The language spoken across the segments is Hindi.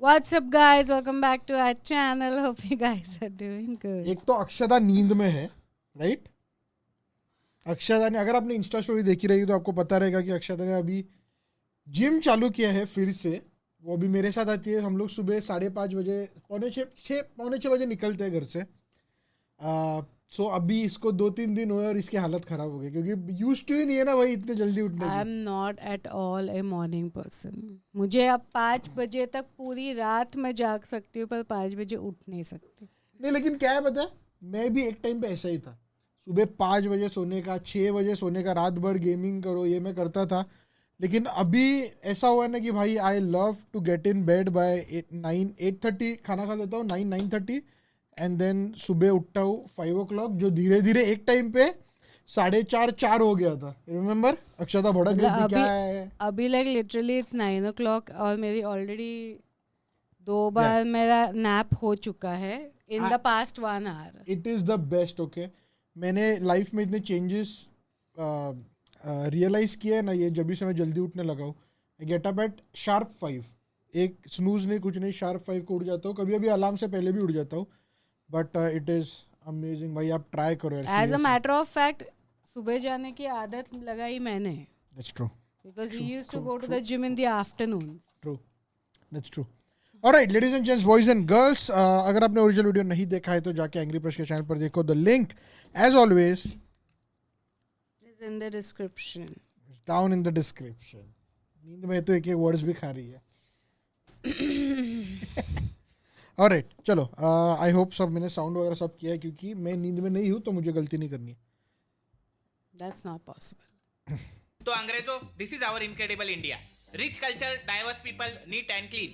What's up, guys? Welcome back to our channel. Hope you guys are doing good. एक तो अक्षदा नींद में है, राइट? अक्षदा ने, अगर आपने इंस्टा स्टोरी देखी रहेगी तो आपको पता रहेगा कि अक्षदा ने अभी जिम चालू किया है फिर से. वो अभी मेरे साथ आती है. हम लोग सुबह 5:30 बजे, पौने छः बजे निकलते हैं घर से. सो अभी इसको 2-3 दिन हुए और इसकी हालत ख़राब हो गई क्योंकि यूज्ड टू ही नहीं है ना भाई इतने जल्दी उठने I am not at all A morning person. मुझे अब 5 बजे तक पूरी रात में जाग सकती हूँ पर 5 बजे उठ नहीं सकती. नहीं, लेकिन क्या है पता है, मैं भी एक टाइम पे ऐसा ही था. सुबह 5 बजे सोने का, 6 बजे सोने का, रात भर गेमिंग करो, ये मैं करता था. लेकिन अभी ऐसा हुआ ना कि भाई I love to get in bed by 8:30 खाना खा लेता हूँ, 9:30 एंड देन सुबह उठता हूँ 5 o'clock, जो धीरे धीरे एक टाइम पे 4:30 हो गया था. रिमेम्बर अक्षता भड़क गई थी क्या है. अभी लाइक लिटरली इट्स 9 o'clock और मेरी ऑलरेडी 2 बार मेरा नैप हो चुका है in the past 1 hour. It is the best. Okay, मैंने लाइफ में इतने चेंजेस रियलाइज़ किए ना, ये जब भी से मैं जल्दी उठने लगा हूँ. I get up at sharp 5. एक स्नूज नहीं, कुछ नहीं, शार्प 5 को उठ जाता हूँ. कभी अभी अलार्म से पहले भी उठ जाता हूँ. बट इट इज़ अमेजिंग भाई, आप ट्राई करो. As a matter of fact सुबह जाने की आदत लगाई मैंने. That's true. Because he used to go to the gym in the afternoons. True. That's true. Alright, ladies and gents, boys and girls, अगर आपने ओरिजिनल वीडियो नहीं देखा है तो जाके एंग्री प्रश के चैनल पर देखो. The link as always Is in the description. Down in the description. नींद में तो एक एक वर्ड्स भी खा रही है. ऑलराइट, चलो. आई होप सब मैंने साउंड वगैरह सब किया है क्योंकि मैं नींद में नहीं हूँ तो मुझे गलती नहीं करनी है. That's not possible. तो अंग्रेजों, this is our incredible India. Rich culture, diverse people, neat and clean.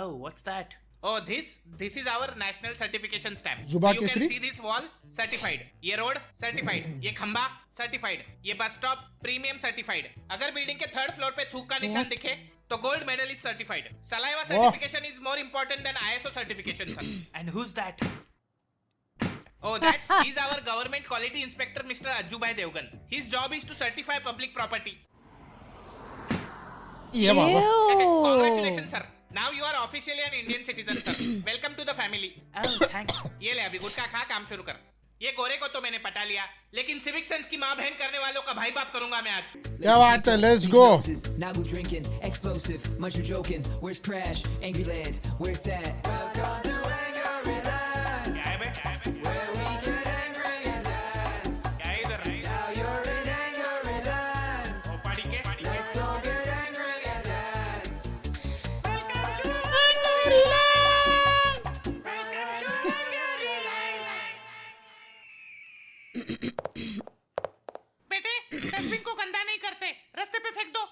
Oh, what's that? Oh, this is our national certification stamp. जुबा You can केसरी? see this wall, certified. ये रोड certified. ये खंबा certified. ये बस स्टॉप प्रीमियम certified. अगर बिल्डिंग के 3rd फ्लोर पे थूक का निशान दिखे तो gold medal is certified. Saliva certification is more important than ISO certification, sir. And who is that? Oh, that is our government quality inspector, Mr. Ajubhai Devgan. His job is to certify public property. ये बाबा. Congratulations, sir. Now you are officially an Indian citizen, sir. Welcome to the family. Oh, thanks. ये ले अभी गुटखा खा, काम शुरू कर. ये गोरे को तो मैंने पटा लिया, लेकिन सिविक सेंस की माँ बहन करने वालों का भाई बाप करूंगा मैं आज. क्या बात है, let's go. Now we're drinking, explosive, much you're joking. Where's Crash? Angry Land, where's that? Welcome to Angry Land. क्या है बे? Where we get angry and dance. क्या है इधर? Now you're in Angry Land. ओ पाड़ी के? Let's go get angry and dance. बेटे, डस्टबिन को गंदा नहीं करते, रास्ते पे फेंक दो.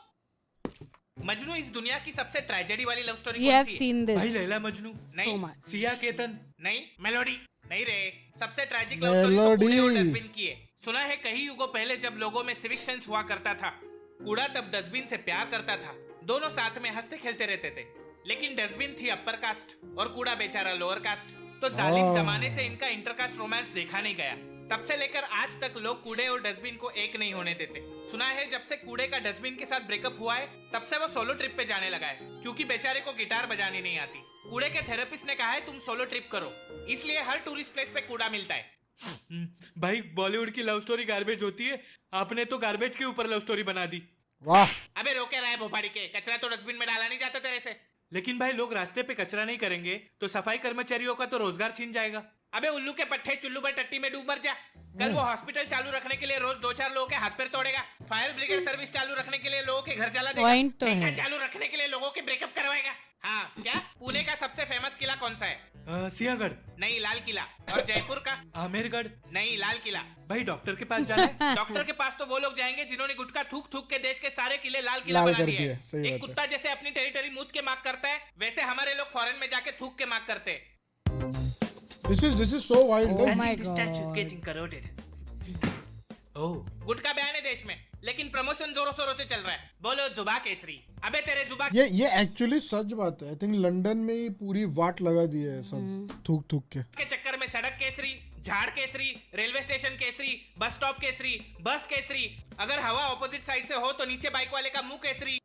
मजनू इस दुनिया की सबसे ट्रेजेडी वाली लव स्टोरी We कौन have सी है? seen this. भाई लैला मजनू, नहीं. So much. सिया केतन, नहीं, मेलोडी नहीं रे. सबसे ट्रैजिक लव स्टोरी तो कूड़े और डस्टबिन की है. सुना है कई युगों पहले जब लोगों में सिविक सेंस हुआ करता था, कूड़ा तब डस्टबिन से प्यार करता था. दोनों साथ में हंसते खेलते रहते थे. लेकिन डस्टबिन थी अपर कास्ट और कूड़ा बेचारा लोअर कास्ट. तो जालिम जमाने से इनका इंटरकास्ट रोमांस देखा नहीं गया. तब से लेकर आज तक लोग कूड़े और डस्टबिन को एक नहीं होने देते. सुना है जब से कूड़े का डस्टबिन के साथ ब्रेकअप हुआ है तब से वो सोलो ट्रिप पे जाने लगा है, क्योंकि बेचारे को गिटार बजानी नहीं आती. कूड़े के थेरेपिस्ट ने कहा है तुम सोलो ट्रिप करो, इसलिए हर टूरिस्ट प्लेस पे कूड़ा मिलता है. भाई बॉलीवुड की लव स्टोरी गार्बेज होती है, आपने तो गार्बेज के ऊपर लव स्टोरी बना दी. वाह. अबे रोके रहा है भोपाड़ी के, कचरा तो डस्टबिन में डाला नहीं जाता तेरे से. लेकिन भाई लोग रास्ते पे कचरा नहीं करेंगे तो सफाई कर्मचारियों का तो रोजगार छीन जाएगा. अबे उल्लू के पट्टे, चुल्लू पर टट्टी में डूब मर जा. कल वो हॉस्पिटल चालू रखने के लिए रोज 2-4 लोगों के हाथ पैर तोड़ेगा. फायर ब्रिगेड सर्विस चालू रखने के लिए लोगों के घर जला देगा. Point तो ठेका है. चालू रखने के लिए लोगों के ब्रेकअप करवाएगा. हाँ क्या? पुणे का सबसे फेमस किला कौन सा है? सियागढ़, नहीं, लाल किला. और जयपुर का? आमेरगढ़. नहीं, लाल किला. भाई डॉक्टर के पास जाना है. डॉक्टर के पास तो वो लोग जाएंगे जिन्होंने गुटखा थूक थूक के देश के सारे किले लाल किला लाल बना कर दिए दिए, हैं. सही बात एक है. कुत्ता जैसे अपनी टेरिटरी मूत के मार्क करता है, वैसे हमारे लोग फॉरेन में जाके थूक के मार्क करते हैं. This is so wild. Oh though. my The statue is God. getting corroded. Oh, gutkha ban है देश में, लेकिन प्रमोशन जोरों शोरों से चल रहा है. बोलो जुबा केसरी. अबे तेरे जुबा ये एक्चुअली सच बात है. आई थिंक लंदन में ही पूरी वाट लगा दी है सब थूक थूक के. के चक्कर में सड़क केसरी, झाड़ Kesari, railway station Kesari, bus stop Kesari, बस केसरी. अगर हवा ऑपोजिट साइड से हो तो नीचे बाइक वाले का मुंह केसरी.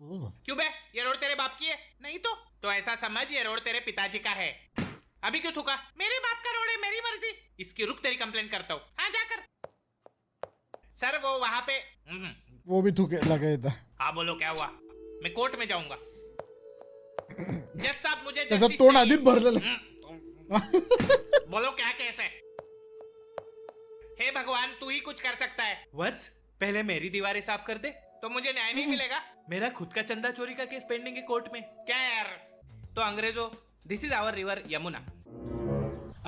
क्यों बे, ये रोड तेरे बाप की है? नहीं तो तो ऐसा समझ ये रोड तेरे पिताजी का है। अभी क्यों थूका? मेरे बाप का रोड है, मेरी मर्जी। इसकी रुक, तेरी कंप्लेन करता हूँ। हाँ जाकर। सर वो वहाँ पे वो भी थूके लगे था। हाँ बोलो क्या हुआ? मैं कोर्ट में जाऊंगा। जज साहब मुझे त्याचा justice तोंड चाहिए। आधीच भरलेलं. बोलो क्या केस है? हे भगवान, तू ही कुछ कर सकता है। वत्स, पहले मेरी दीवारें साफ कर दे। तो मुझे न्याय नहीं मिलेगा? मेरा खुद का चंदा चोरी का केस पेंडिंग है कोर्ट में। क्या यार? तो अंग्रेजों, this is our river Yamuna.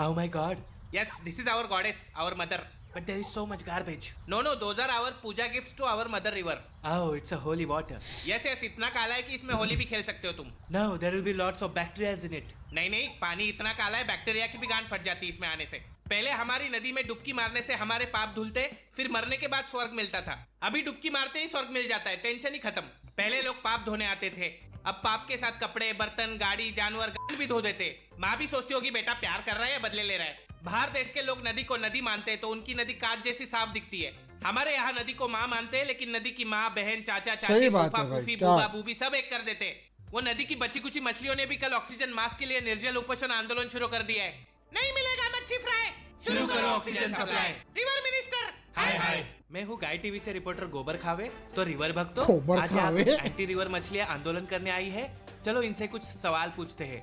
Oh my God. Yes, this is our goddess, our mother. But there is so much garbage. No, those are our puja gifts to our mother river. Oh, it's a holy water. Yes, इतना काला है कि इसमें होली भी खेल सकते हो तुम। No, there will be lots of bacteria in it. नहीं, पानी इतना काला है बैक्टीरिया की भी गांड फट जाती है इसमें आने से। पहले हमारी नदी में डुबकी मारने से हमारे पाप धुलते, फिर मरने के बाद स्वर्ग मिलता था। अभी डुबकी मारते ही स्वर्ग मिल जाता है, टेंशन ही खत्म। पहले लोग पाप धोने आते थे, अब पाप के साथ कपड़े, बर्तन, गाड़ी, जानवर, गांड भी धो देते। माँ भी सोचती होगी बेटा प्यार कर रहा है या बदले ले रहा है। बाहर देश के लोग नदी को नदी मानते हैं तो उनकी नदी कांच जैसी साफ दिखती है। हमारे यहाँ नदी को माँ मानते हैं, लेकिन नदी की माँ, बहन, चाचा, सही चाची, बात फूफा, है भाई, फूफी, क्या? बुआ, बूबी सब एक कर देते। वो नदी की बची कुची मछलियों ने भी कल ऑक्सीजन मास्क के लिए निर्जल उपोषण आंदोलन शुरू कर दिया है। नहीं मिलेगा मच्छी फ्राई, शुरू करो oxygen supply. River minister. Hi hi, मैं हूँ गाय टीवी से रिपोर्टर गोबर खावे। तो रिवर भक्तों, गोबर आज यहाँ खावे? कुछ एंटी रिवर मछलियाँ आंदोलन करने आई है। चलो इनसे कुछ सवाल पूछते हैं।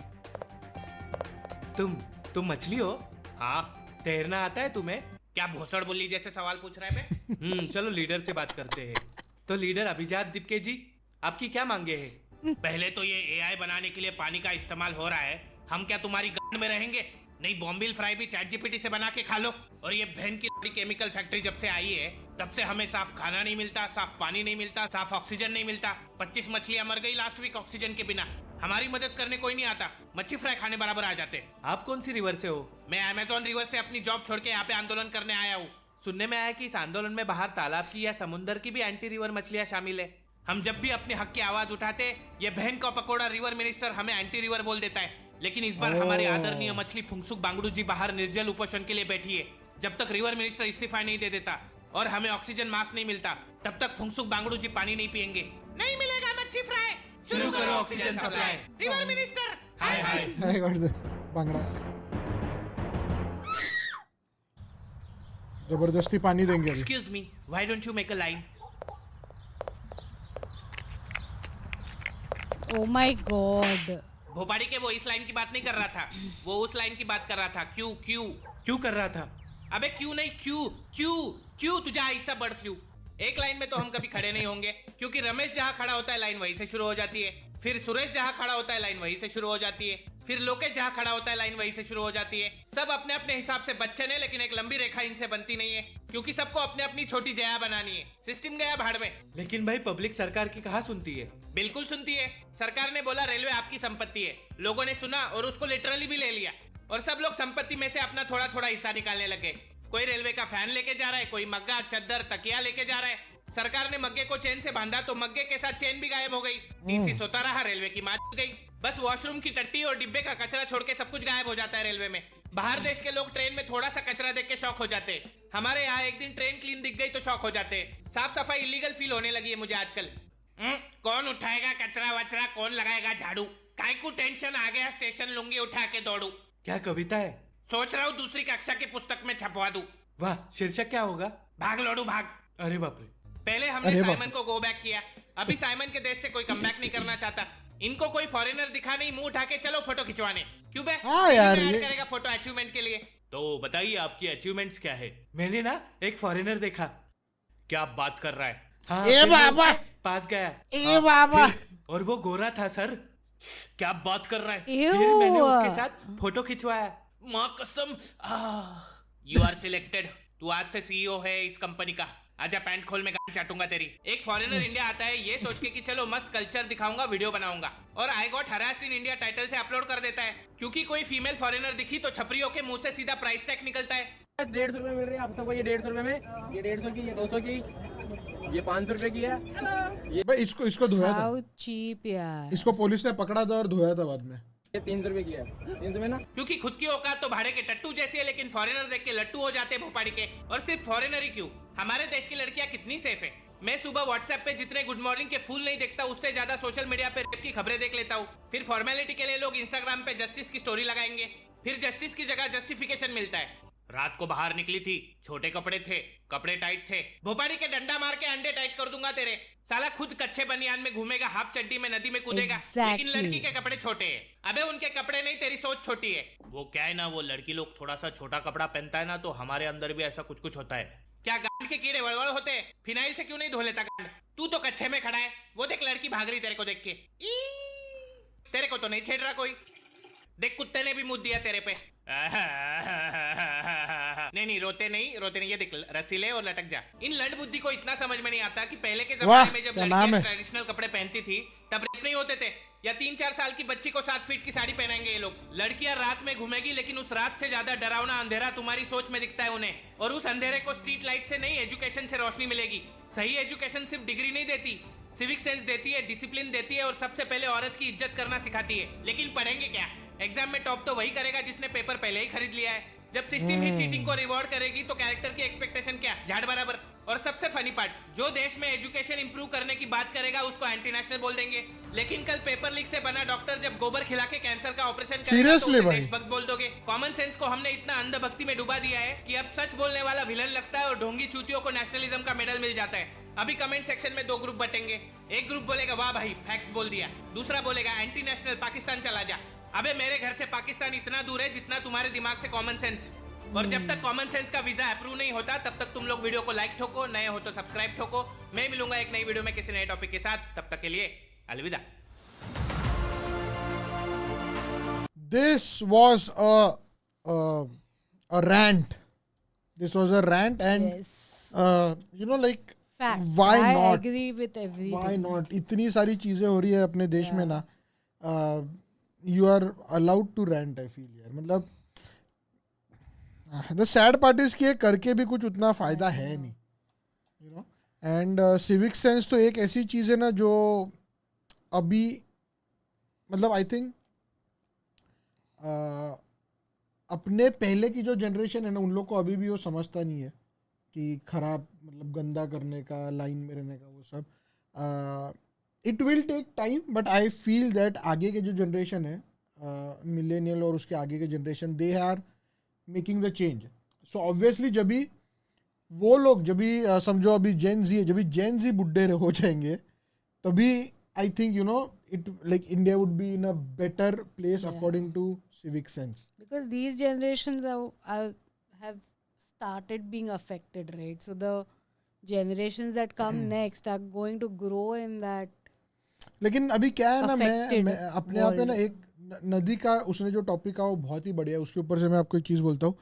तुम मछली हो? हाँ। तैरना आता है तुम्हें? क्या भोसड़ बुल्ली जैसे सवाल पूछ रहा है बे? चलो लीडर से बात करते हैं। तो लीडर अभिजात दिपके जी, आपकी क्या मांगे हैं? पहले तो ये एआई बनाने के लिए पानी का इस्तेमाल हो रहा है, हम क्या तुम्हारी गांड में रहेंगे? नहीं, बॉम्बिल फ्राई भी चैट जीपीटी से बना के खा लो। और ये बहन की बड़ी केमिकल फैक्ट्री जब से आई है तब से हमें साफ खाना नहीं मिलता, साफ पानी नहीं मिलता, साफ ऑक्सीजन नहीं मिलता। 25 मछलियां मर गई लास्ट वीक ऑक्सीजन के बिना। हमारी मदद करने कोई नहीं आता, मच्छी फ्राई खाने बराबर आ जाते। आप कौन सी रिवर से हो? मैं अमेजोन रिवर से अपनी जॉब छोड़ के यहाँ पे आंदोलन करने आया हूँ। सुनने में आया कि इस आंदोलन में बाहर तालाब की या समुंदर की भी एंटी रिवर मछलियां शामिल है। हम जब भी अपने हक की आवाज उठाते, ये बहन का पकोड़ा रिवर मिनिस्टर हमें एंटी रिवर बोल देता है। लेकिन इस बार हमारे आदरणीय मछली फुंगसुक बांगड़ू जी बाहर निर्जल उपोषण के लिए बैठी है। जब तक रिवर मिनिस्टर इस्तीफा नहीं दे देता और हमें ऑक्सीजन मास्क नहीं मिलता, तब तक फुंगसुक बांगड़ू जी पानी नहीं पियेंगे। नहीं मिलेगा मच्छी फ्राई, शुरू करो oxygen supply. River minister. Hi hi. Hi God, बांगड़ा जबरदस्ती पानी देंगे अभी. Excuse me, why don't you make a line? Oh my God. भोपाड़ी के वो इस लाइन की बात नहीं कर रहा था, वो उस लाइन की बात कर रहा था. क्यों क्यों क्यों कर रहा था? अबे क्यों नहीं, क्यों क्यों क्यों तुझे आइसा बर्ड फ्लू. एक लाइन में तो हम कभी खड़े नहीं होंगे, क्योंकि रमेश जहाँ खड़ा होता है लाइन वहीं से शुरू हो जाती है, फिर सुरेश जहाँ खड़ा होता है लाइन वहीं से शुरू हो जाती है, फिर लोकेश जहाँ खड़ा होता है लाइन वहीं से शुरू हो जाती है. सब अपने अपने हिसाब से बच्चे ने, लेकिन एक लंबी रेखा इनसे बनती नहीं है, क्योंकि सबको अपने अपनी छोटी जया बनानी है. सिस्टम गया भाड़ में. लेकिन भाई पब्लिक सरकार की कहाँ सुनती है? बिल्कुल सुनती है. सरकार ने बोला रेलवे आपकी संपत्ति है, लोगों ने सुना और उसको लिटरली भी ले लिया, और सब लोग संपत्ति में से अपना थोड़ा थोड़ा हिस्सा निकालने लगे. कोई रेलवे का फैन लेके जा रहा है, कोई मग्गा, चद्दर, तकिया लेके जा रहा है. सरकार ने मग्गे को चेन से बांधा तो मग्गे के साथ चेन भी गायब हो गई. टीसी सोता रहा, रेलवे की मात गई. बस वॉशरूम की टट्टी और डिब्बे का कचरा छोड़ के सब कुछ गायब हो जाता है रेलवे में. बाहर देश के लोग ट्रेन में थोड़ा सा कचरा देख के शौक हो जाते हैं. हमारे यहाँ एक दिन ट्रेन क्लीन दिख गई तो शौक हो जाते हैं. साफ सफाई इलीगल फील होने लगी है मुझे आजकल. कौन उठाएगा कचरा वचरा, कौन लगाएगा झाड़ू, काय को टेंशन आ गया, स्टेशन लूंगी उठा के दौड़ू. क्या कविता है? सोच रहा हूँ दूसरी कक्षा की पुस्तक में छपवा दूं. वाह, शीर्षक क्या होगा? भाग लोडू भाग. अरे बाप रे. पहले हमने साइमन को गो बैक किया, अभी साइमन के देश से कोई कम बैक नहीं करना चाहता. इनको कोई फॉरेनर दिखा नहीं, मुंह उठा के चलो फोटो खिंचवाने. क्यों बे? हाँ यार, ये करेगा फोटो अचीवमेंट के लिए. तो बताइए आपकी अचीवमेंट्स क्या है? मैंने ना एक फॉरेनर देखा. क्या बात कर रहा है? हाँ, ए फिर मैं बाबा! उसके पास गया. ए बाबा, और वो गोरा था सर. क्या बात कर रहा है? Ew. फिर मैंने उसके साथ फोटो खिंचवाया. माँ कसम. You are selected. तू आज से सीईओ है इस कंपनी का. आजा पैंट खोल, में गांड चाटूंगा तेरी. एक फॉरेनर इंडिया आता है ये सोच के कि चलो मस्त कल्चर दिखाऊंगा, वीडियो बनाऊंगा, और I got harassed in India title से अपलोड कर देता है. क्योंकि कोई फीमेल फॉरेनर दिखी तो छपरियों के मुंह से सीधा प्राइस टैग निकलता है. 150 रुपए मिल रही है आप सबको. ये 150 रुपए में, ये 150 की, ये 200 की, ये 500 रुपए की है. भाई इसको धोया था, How cheap यार. इसको पुलिस ने पकड़ा था और धोया था बाद में. ये 300 रुपए की है. 300 में ना. क्योंकि खुद की औकात तो भाड़े के टट्टू जैसी है, लेकिन फॉरेनर देख के लट्टू हो जाते हैं भोपाड़ी के. और सिर्फ फॉरेनर ही क्यों, हमारे देश की लड़कियां कितनी सेफ है. मैं सुबह व्हाट्सएप पे जितने गुड मॉर्निंग के फूल नहीं देखता उससे ज्यादा सोशल मीडिया पे रेप की खबरें देख लेता हूँ। फिर फॉर्मेलिटी के लिए लोग इंस्टाग्राम पे जस्टिस की स्टोरी लगाएंगे, फिर जस्टिस की जगह जस्टिफिकेशन मिलता है। रात को बाहर निकली थी, छोटे कपड़े थे, कपड़े टाइट थे, भोपाड़ी के डंडा मार के अंडे टाइट कर दूंगा तेरे। साला खुद कच्चे बनियान में घूमेगा, हाफ चड्डी में नदी में कूदेगा, Exactly. लेकिन लड़की के कपड़े छोटे हैं। अबे उनके कपड़े नहीं, तेरी सोच छोटी है। वो क्या है ना, वो लड़की लोग थोड़ा सा छोटा कपड़ा पहनता है ना, तो हमारे अंदर भी ऐसा कुछ कुछ होता है। क्या गांड के कीड़े वड़वड़ होते हैं? फिनाइल से क्यों नहीं धो लेता गांड? तू तो कच्चे में खड़ा है, वो देख लड़की भाग रही तेरे को देख के। तेरे को तो नहीं छेड़ रहा कोई, देख कुत्ते ने भी मुंह दिया तेरे पे। नहीं रोते नहीं, ये देख रस्सी ले और लटक जा। इन लड़ बुद्धि को इतना समझ में नहीं आता कि पहले के जमाने में जब लड़कियां ट्रेडिशनल कपड़े पहनती थी तब रेप नहीं होते थे, या 3-4 साल की बच्ची को 7 फीट की साड़ी पहनाएंगे ये लोग। लड़कियां रात में घूमेगी, लेकिन उस रात से ज्यादा डरावना अंधेरा तुम्हारी सोच में दिखता है उन्हें, और उस अंधेरे को स्ट्रीट लाइट से नहीं, एजुकेशन से रोशनी मिलेगी। सही एजुकेशन सिर्फ डिग्री नहीं देती, सिविक सेंस देती है, डिसिप्लिन देती है, और सबसे पहले औरत की इज्जत करना सिखाती है। लेकिन पढ़ेंगे क्या? एग्जाम में टॉप तो वही करेगा जिसने पेपर पहले ही खरीद लिया है। जब सिस्टम ही चीटिंग को रिवॉर्ड करेगी तो कैरेक्टर की एक्सपेक्टेशन क्या? झाड़ बराबर। और सबसे फनी पार्ट, जो देश में एजुकेशन इंप्रूव करने की बात करेगा उसको एंटी नेशनल बोल देंगे, लेकिन कल पेपर लीक से बना डॉक्टर जब गोबर खिला के कैंसर का ऑपरेशन करेगा तो उसे देशभक्त बोल दोगे। कॉमन सेंस को हमने इतना अंधभक्ति में डुबा दिया है कि अब सच बोलने वाला विलन लगता है और ढोंगी चूतियों को नेशनलिज्म का मेडल मिल जाता है। अभी कमेंट सेक्शन में 2 ग्रुप बटेंगे। एक ग्रुप बोलेगा वाह भाई फैक्ट्स बोल दिया, दूसरा बोलेगा एंटी नेशनल पाकिस्तान चला जा। अबे मेरे घर से पाकिस्तान इतना दूर है जितना तुम्हारे दिमाग से कॉमन सेंस। और जब तक कॉमन सेंस का वीजा अप्रूव नहीं होता तब तक तुम लोग वीडियो को लाइक ठोको, नए हो तो सब्सक्राइब ठोको। मैं मिलूंगा एक नई वीडियो में किसी नए टॉपिक के साथ, तब तक के लिए अलविदा। This was a rant. This was a rant, and Yes. like Facts. why I not? agree with everything. Why not? इतनी सारी चीजें हो रही है अपने देश में ना, you are allowed to rant. I feel यार, मतलब the sad part is कि ये करके भी कुछ उतना फायदा है नहीं, and civic sense तो एक ऐसी चीज है ना जो अभी मतलब I think अपने पहले की जो जनरेशन है ना, उन लोग को अभी भी वो समझता नहीं है कि खराब मतलब गंदा करने का, लाइन में रहने का, वो सब। It will take time, but I feel that आगे के जो जनरेशन है, मिलेनियल और उसके आगे के generation, they are making the change. So obviously जब भी वो लोग, जब भी समझो अभी जेन जी है, जब भी जेन जी बुड्ढे हो जाएंगे तभी I think it like India would be in a better place according to civic sense. Because these generations have started being affected, right? So the generations that come next are going to grow in that. लेकिन अभी क्या है ना, मैं अपने आप पे ना world. एक नदी का उसने जो टॉपिक का वो बहुत ही बढ़िया है, उसके ऊपर से मैं आपको एक चीज़ बोलता हूँ।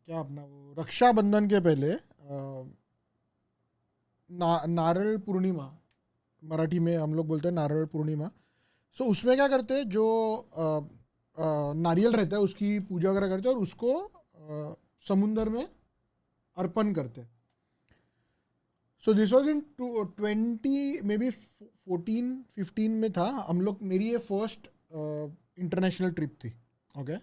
क्या अपना वो रक्षाबंधन के पहले नारल पूर्णिमा, मराठी में हम लोग बोलते हैं नारल पूर्णिमा। सो उसमें क्या करते हैं, जो नारियल रहता है उसकी पूजा वगैरह करते हैं और उसको समुंदर में अर्पण करते हैं। So this was in 20 may be 14-15 में था हम लोग। मेरी ये फर्स्ट इंटरनेशनल ट्रिप थी, okay,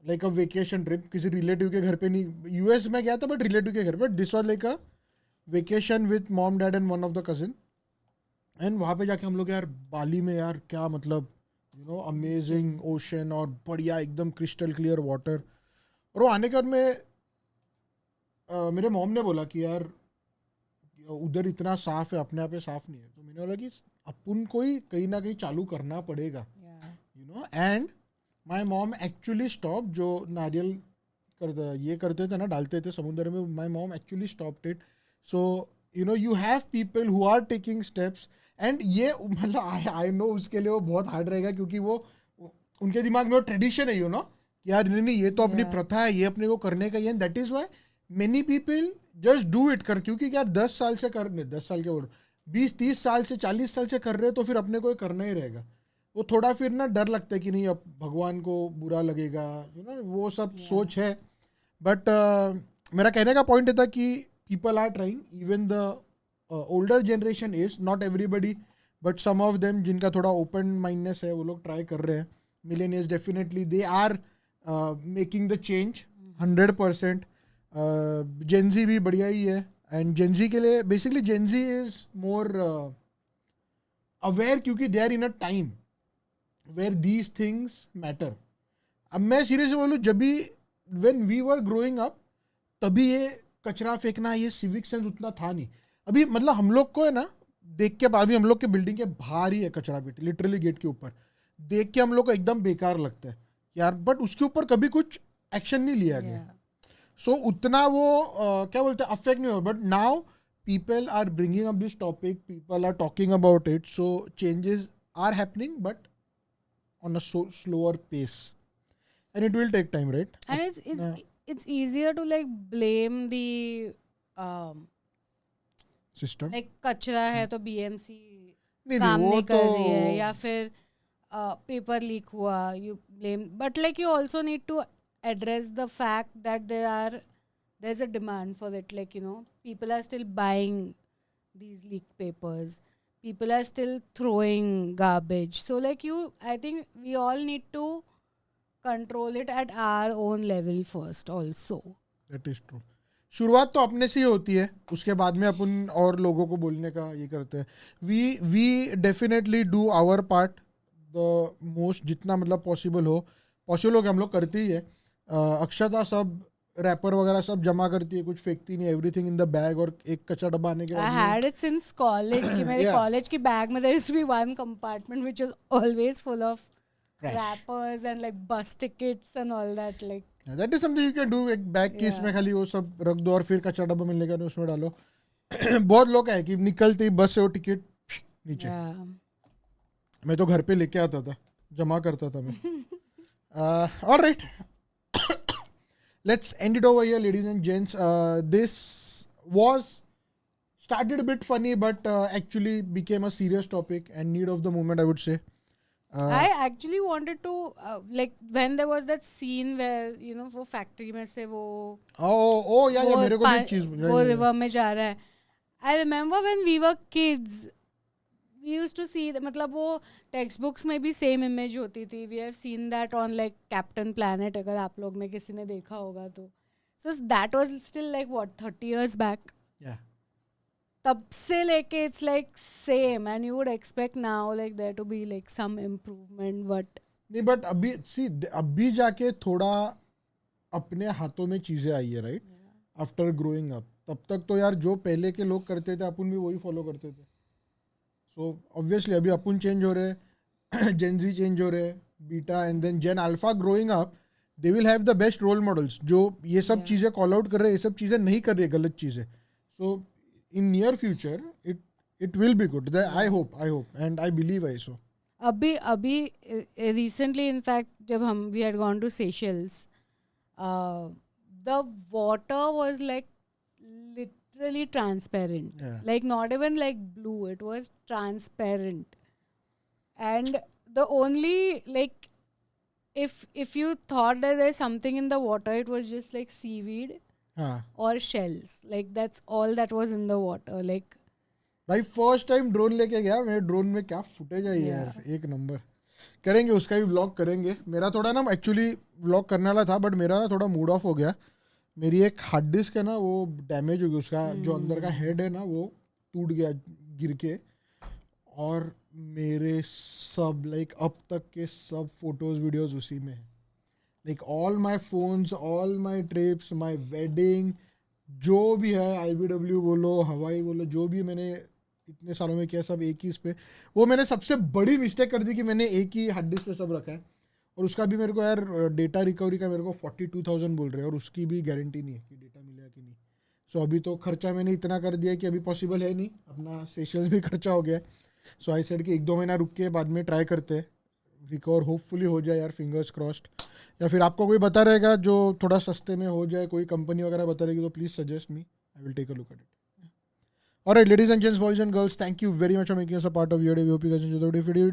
like a vacation trip, किसी रिलेटिव के घर पे नहीं, यूएस में गया था बट रिलेटिव के घर पे। This was like a vacation with mom dad and one of the cousin. And वहाँ पे जाके हम लोग यार बाली में, यार क्या मतलब अमेजिंग ओशन और बढ़िया एकदम क्रिस्टल क्लियर वाटर। और वो आने के बाद में मेरे मॉम ने बोला कि यार उधर इतना साफ है, अपने आप में साफ नहीं है। तो मैंने बोला कि अपन को ही कहीं ना कहीं चालू करना पड़ेगा, and my mom actually stop, जो नारियल करते थे ना, डालते थे समुद्र में, my mom actually stopped it. So you have people who are taking steps, and ये मतलब I know उसके लिए वो बहुत हार्ड रहेगा, क्योंकि वो उनके दिमाग में वो ट्रेडिशन है, कि यार नहीं ये तो अपनी प्रथा है, ये अपने को करने का ही है। And that is why many people just do it क्योंकि यार 10 साल से कर, 10 साल के बोल, 20-30 साल से 40 साल से कर रहे हैं, तो फिर अपने को करना ही रहेगा। वो थोड़ा फिर ना डर लगता है कि नहीं अब भगवान को बुरा लगेगा, वो सब सोच है। बट मेरा कहने का पॉइंट था कि people are trying, even the older generation is, not everybody, but some of them जिनका थोड़ा open mindedness है, वो लोग try कर रहे हैं। Millennials definitely they are making the change 100%. Gen Z भी बढ़िया ही है. एंड जेंजी के लिए basically gen Z is more aware क्योंकि they are in a time where these things matter. अब मैं सीरियसली बोलूँ, जब भी when we were growing up तभी ये कचरा फेंकना, ये सिविक सेंस उतना था नहीं. अभी मतलब हम लोग को है ना, देख के बाद भी हम लोग के बिल्डिंग के बाहर ही है कचरा पेटी, लिटरली गेट के ऊपर. देख के हम लोग को एकदम बेकार लगता है यार, बट उसके ऊपर कभी कुछ एक्शन नहीं लिया गया. सो उतना वो क्या बोलते हैं, अफेक्ट नहीं हो. But now people are bringing up this topic, people are talking about it, so changes are happening but on a slower pace. And it will take time, right? And it's easier to like blame the System. like कचरा है तो BMC नहीं काम वो नहीं तो कर रही है, या फिर पेपर लीक हुआ, you blame, but like you also need to address the fact that there's a demand for it. Like, you know, people are still buying these leaked papers, people are still throwing garbage. So like I think we all need to control it at our own level first also. That is true. शुरुआत तो अपने से ही होती है, उसके बाद में अपन और लोगों को बोलने का ये करते हैं. We definitely do our part the most, जितना मतलब पॉसिबल हो कि हम लोग करते ही है. अक्षता सब रैपर वगैरह सब जमा करती है, कुछ फेंकती नहीं, एवरीथिंग इन द बैग. और एक कचरा डब्बा आने के I बाद had it since college. कि मेरे Yeah. college की bag में there used to be one compartment which was always full of Trash. wrappers and like bus tickets and all that. Like that is something you can do. एक बैग केस में खाली वो सब रख दो और फिर कचरा डब्बा मिलने का उसमें डालो. बहुत लोग है कि निकलते ही बस से वो टिकट नीचे. yeah. मैं तो घर पे लेके आता था, जमा करता था मैं. Alright, let's end it over here ladies and gents. This was started a bit funny but actually became a serious topic and need of the moment, I would say. I actually wanted to like when there was that scene where you know वो factory में से वो या मेरे को भी एक चीज वो river में जा रहा है. I remember when we were kids we used to see मतलब वो textbooks में भी same image होती थी. We have seen that on like Captain Planet, अगर आप लोग में किसी ने देखा होगा तो. So that was still like what 30 years back. Yeah. तब से लेके it's like same and you would expect now like there to be like some improvement, but नहीं, बट अभी जाके थोड़ा अपने हाथों में चीजें आई है, राइट? After growing up. तब तक तो यार जो पहले के लोग करते थे अपन भी वही फॉलो करते थे. सो ऑब्वियसली अभी अपन चेंज हो रहे, जेन-जी चेंज हो रहे, beta and then Gen alpha growing up. They will have the best role models जो ये सब चीज़ें कॉल आउट कर रहे हैं, ये सब चीज़ें नहीं कर रही, गलत चीज़ें. सो in near future it will be good. I hope and I believe also. अभी recently in fact जब हम we had gone to Seychelles, the water was like literally transparent. Yeah. Like not even like blue, it was transparent. And the only like if you thought that there's something in the water, it was just like seaweed हाँ or shells. Like that's all that was in the water. Like भाई फर्स्ट टाइम ड्रोन लेके गया, मेरे ड्रोन में क्या फुटेज आई यार, एक नंबर. करेंगे उसका भी व्लॉग करेंगे. मेरा थोड़ा ना एक्चुअली व्लॉग करने वाला था बट मेरा ना थोड़ा मूड ऑफ हो गया. मेरी एक हार्ड डिस्क है ना वो डैमेज हो गई, उसका जो अंदर का हेड है ना वो टूट गया गिर के. और मेरे सब लाइक अब तक के सब फोटोज वीडियोज उसी में है. Like all my phones, all my trips, my wedding, जो भी है IBW बोलो, हवाई बोलो, जो भी मैंने इतने सालों में किया सब एक ही इस पे. वो मैंने सबसे बड़ी मिस्टेक कर दी कि मैंने एक ही हार्ड डिस्क पे सब रखा है. और उसका भी मेरे को यार डेटा रिकवरी का मेरे को 42,000 बोल रहे हैं और उसकी भी गारंटी नहीं है कि डेटा मिलेगा कि नहीं. सो अभी तो खर्चा मैंने इतना कर दिया कि अभी पॉसिबल है नहीं. अपना सेशंस भी खर्चा हो गया. सो आई सेड कि 1-2 महीना रुक के बाद में ट्राई करते हैं, रिकवर होपफुली हो जाए यार, फिंगर्स क्रॉस्ड. या फिर आपको कोई बता रहेगा जो थोड़ा सस्ते में हो जाए, कोई कंपनी वगैरह बता रहेगी तो please suggest me, I will take a look at it. Alright ladies and gents, boys and girls, thank you very much for making us a part of your day. We hope you guys enjoyed the video.